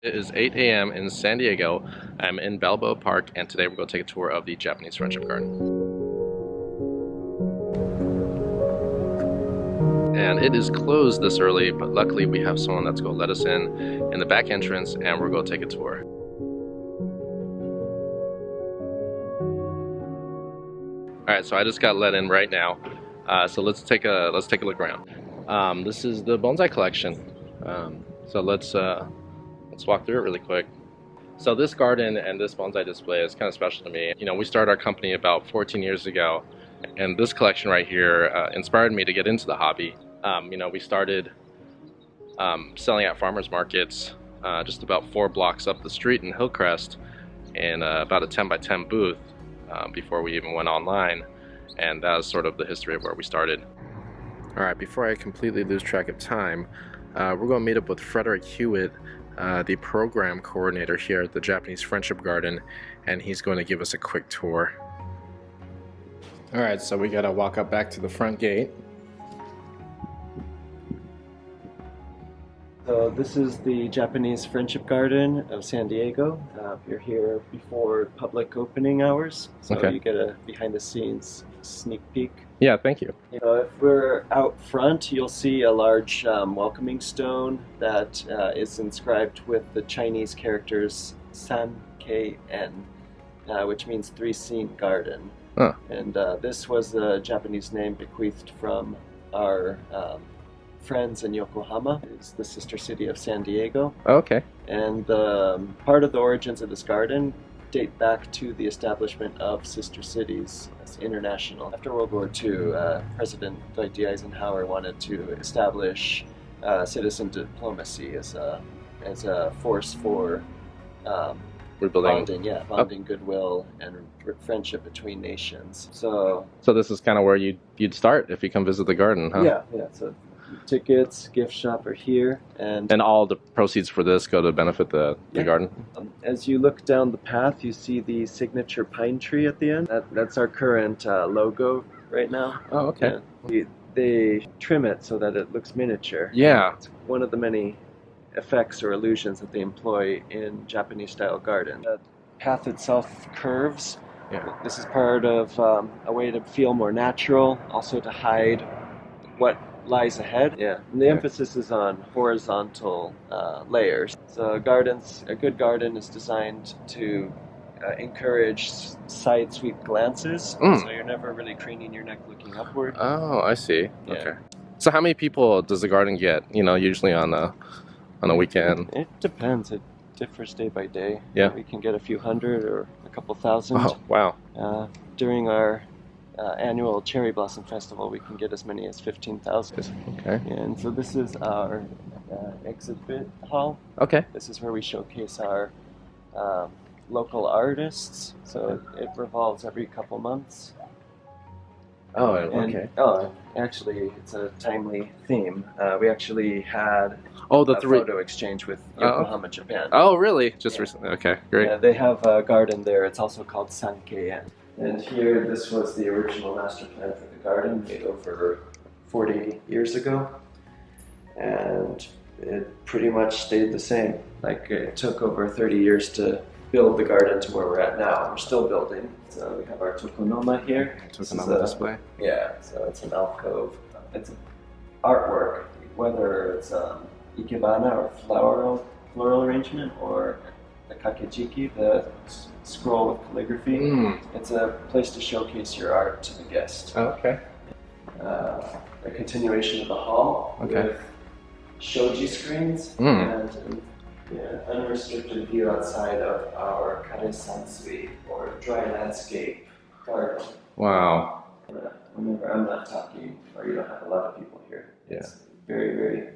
It is 8 a.m. in San Diego. I'm in Balboa Park, and today we're going to take a tour of the Japanese Friendship Garden. And it is closed this early, but luckily we have someone that's going to let us in the back entrance, and we're going to take a tour. All right, so I just got let in right now. So let's take a look around. This is the Bonsai Collection. So let's walk through it really quick. So this garden and this bonsai display is kind of special to me. You know, we started our company about 14 years ago, and this collection right here inspired me to get into the hobby. You know, we started selling at farmers markets just about 4 blocks up the street in Hillcrest in about a 10 by 10 booth before we even went online, and that was sort of the history of where we started. All right, before I completely lose track of time, we're going to meet up with Frederic Hewett, the program coordinator here at the Japanese Friendship Garden, and he's going to give us a quick tour. All right, so we got to walk up back to the front gate. So this is the Japanese Friendship Garden of San Diego. You're here before public opening hours, so Okay. You get a behind-the-scenes sneak peek. Yeah, thank you. If we're out front, you'll see a large welcoming stone that is inscribed with the Chinese characters San K N, which means three-scene garden. Huh. And this was a Japanese name bequeathed from our friends in Yokohama. It's the sister city of San Diego. Okay. And part of the origins of this garden date back to the establishment of sister cities as international. After World War II, President Dwight D. Eisenhower wanted to establish citizen diplomacy as a force for Rebuilding. bonding goodwill and friendship between nations. So this is kind of where you'd start if you come visit the garden, huh? yeah. So tickets, gift shop are here, and all the proceeds for this go to benefit the garden? As you look down the path, you see the signature pine tree at the end. That's our current logo right now. Oh, okay. They trim it so that it looks miniature. Yeah. It's one of the many effects or illusions that they employ in Japanese-style garden. The path itself curves. Yeah. This is part of a way to feel more natural, also to hide what lies ahead. Yeah, and the emphasis is on horizontal layers. So a good garden is designed to encourage side sweep glances, so you're never really craning your neck looking upward. Oh, I see. Yeah. Okay. So how many people does the garden get, usually on a weekend? It depends. It differs day by day. Yeah. We can get a few hundred or a couple thousand. Oh, wow. During our annual Cherry Blossom Festival, we can get as many as 15,000. Okay. And so this is our exhibit hall. Okay. This is where we showcase our local artists. So it revolves every couple months. Oh, okay. Actually, it's a timely theme. We actually had a photo exchange with Yokohama, Japan. Oh, really? Just recently. Okay, great. Yeah, they have a garden there. It's also called Sankeien. And here, this was the original master plan for the garden, made over 40 years ago. And it pretty much stayed the same. Like, it took over 30 years to build the garden to where we're at now. We're still building. So we have our tokonoma here. Tokonoma display? Yeah, so it's an alcove. It's artwork, whether it's ikebana or floral arrangement, or the kakejiki, the scroll with calligraphy. It's a place to showcase your art to the guest. Okay. A continuation of the hall with shoji screens and unrestricted view outside of our kare-sansui, or dry landscape garden. Wow. Remember, I'm not talking, or you don't have a lot of people here. Yeah. It's very, very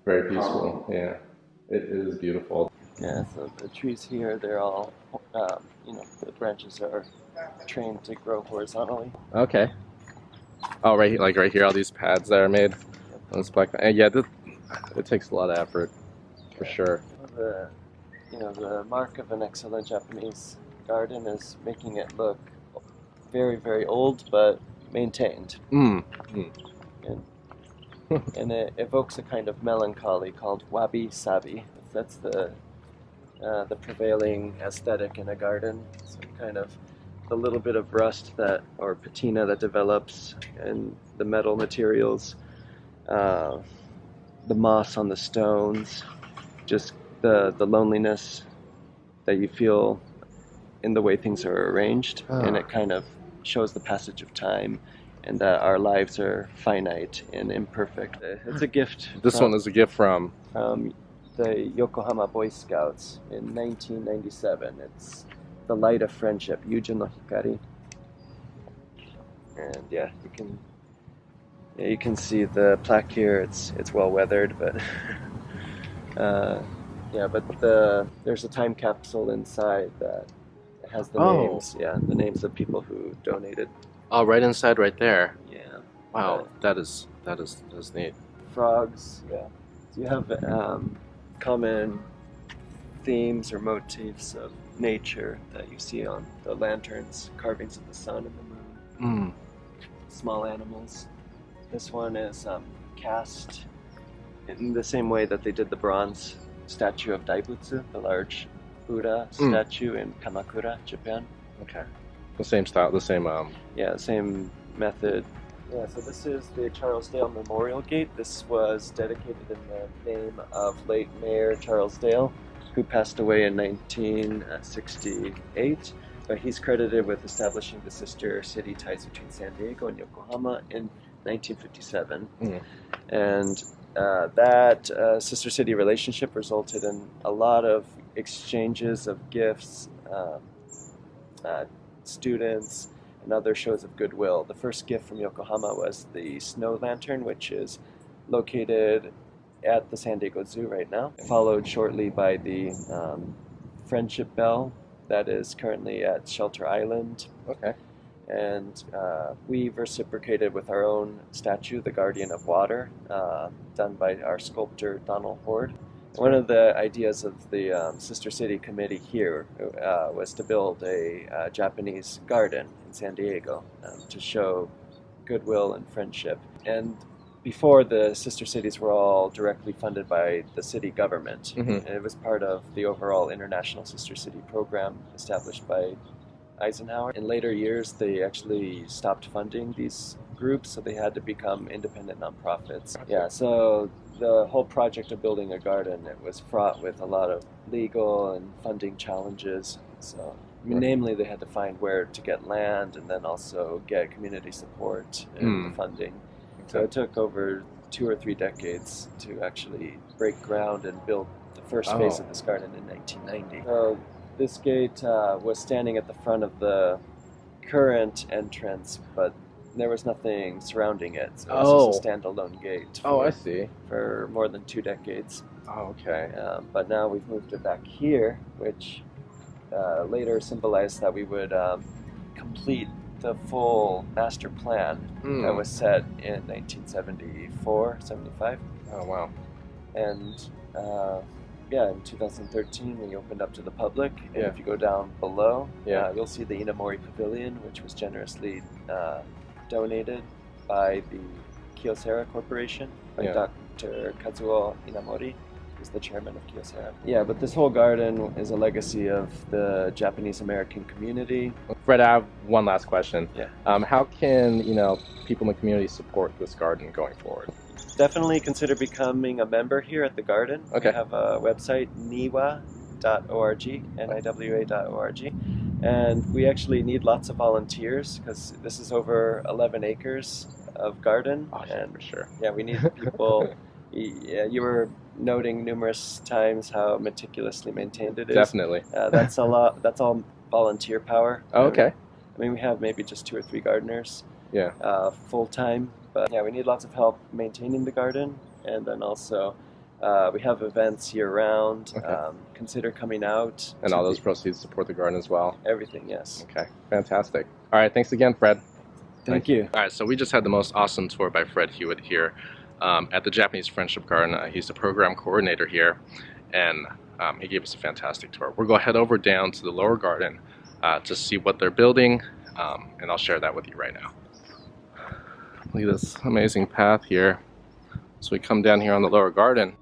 very peaceful. Calm. Yeah. It is beautiful. Yeah, so the trees here, they're all, the branches are trained to grow horizontally. Okay. Oh, right here, all these pads that are made on this black. And yeah, it takes a lot of effort, for sure. The mark of an excellent Japanese garden is making it look very, very old, but maintained. And it evokes a kind of melancholy called wabi-sabi. It's That's the prevailing aesthetic in a garden. So kind of the little bit of rust that or patina that develops in the metal materials, the moss on the stones, just the loneliness that you feel in the way things are arranged, and it kind of shows the passage of time and that our lives are finite and imperfect. It's a gift. This one is a gift from the Yokohama Boy Scouts in 1997. It's the light of friendship, Yujin no Hikari. And yeah, you can see the plaque here. It's well weathered, but yeah, but there's a time capsule inside that has the names. Yeah, the names of people who donated. Oh, right inside, right there. Yeah. Wow, that is neat. Frogs. Yeah. So you have common themes or motifs of nature that you see on the lanterns, carvings of the sun and the moon. Small animals. This one is cast in the same way that they did the bronze statue of Daibutsu, the large Buddha statue in Kamakura, Japan. Okay. The same style, the same Yeah, same method. Yeah, so this is the Charles Dale Memorial Gate. This was dedicated in the name of late Mayor Charles Dale, who passed away in 1968. But he's credited with establishing the sister city ties between San Diego and Yokohama in 1957. And that sister city relationship resulted in a lot of exchanges of gifts, students, and other shows of goodwill. The first gift from Yokohama was the snow lantern, which is located at the San Diego Zoo right now, followed shortly by the friendship bell that is currently at Shelter Island. Okay. And we've reciprocated with our own statue, the Guardian of Water, done by our sculptor Donald Horde. One of the ideas of the Sister City Committee here was to build a Japanese garden in San Diego to show goodwill and friendship. And before, the sister cities were all directly funded by the city government. And it was part of the overall International Sister City program established by Eisenhower. In later years, they actually stopped funding these groups, so they had to become independent nonprofits. Yeah, so the whole project of building a garden, it was fraught with a lot of legal and funding challenges. So, namely, they had to find where to get land and then also get community support and funding. So it took over 2 or 3 decades to actually break ground and build the first phase of this garden in 1990. So this gate was standing at the front of the current entrance, but there was nothing surrounding it. So it was just a standalone gate. I see. For more than 2 decades. Oh, okay. But now we've moved it back here, which later symbolized that we would complete the full master plan that was set in 1974, 75. Oh, wow. And yeah, in 2013 we opened up to the public. And if you go down below, you'll see the Inamori Pavilion, which was generously donated by the Kyocera Corporation by Dr. Kazuo Inamori, who's the chairman of Kyocera. Yeah, but this whole garden is a legacy of the Japanese American community. Fred, I have one last question. Yeah. How can people in the community support this garden going forward? Definitely consider becoming a member here at the garden. Okay. We have a website, niwa.org, niwa.org. And we actually need lots of volunteers because this is over 11 acres of garden. Oh, and for sure. Yeah, we need people. You were noting numerous times how meticulously maintained it is. Definitely. That's a lot. That's all volunteer power. Oh, okay. I mean, we have maybe just 2 or 3 gardeners. Yeah. Full time. But yeah, we need lots of help maintaining the garden, and then also we have events year round. Okay. Consider coming out. And all those proceeds support the garden as well. Everything, yes. Okay, fantastic. All right, thanks again, Fred. Thank you. All right, so we just had the most awesome tour by Fred Hewett here at the Japanese Friendship Garden. He's the program coordinator here, and he gave us a fantastic tour. We're going to head over down to the lower garden to see what they're building, and I'll share that with you right now. Look at this amazing path here. So we come down here on the lower garden.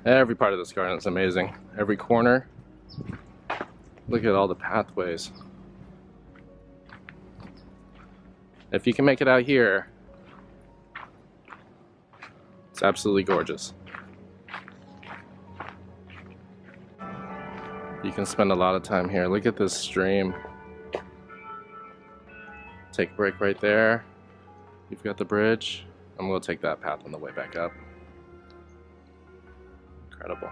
Every part of this garden is amazing. Every corner. Look at all the pathways. If you can make it out here, it's absolutely gorgeous. You can spend a lot of time here. Look at this stream. Take a break right there. You've got the bridge. I'm going to take that path on the way back up. Incredible.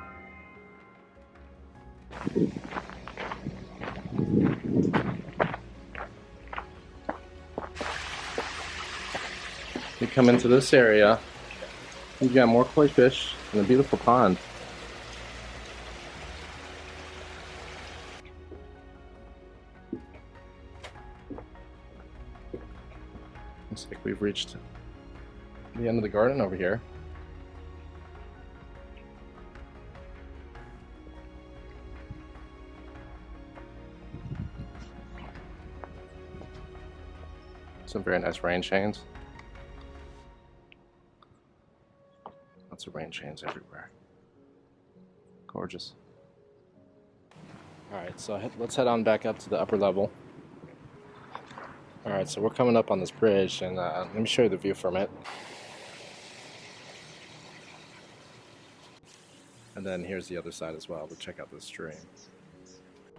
You come into this area, you've got more koi fish and a beautiful pond. Looks like we've reached the end of the garden over here. Some very nice rain chains. Lots of rain chains everywhere. Gorgeous. Alright, so let's head on back up to the upper level. Alright, so we're coming up on this bridge, and let me show you the view from it. And then here's the other side as well to check out this stream.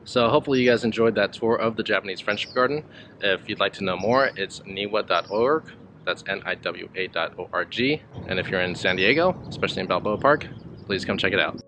So hopefully you guys enjoyed that tour of the Japanese Friendship Garden. If you'd like to know more, it's niwa.org. That's niwa.org. And if you're in San Diego, especially in Balboa Park, please come check it out.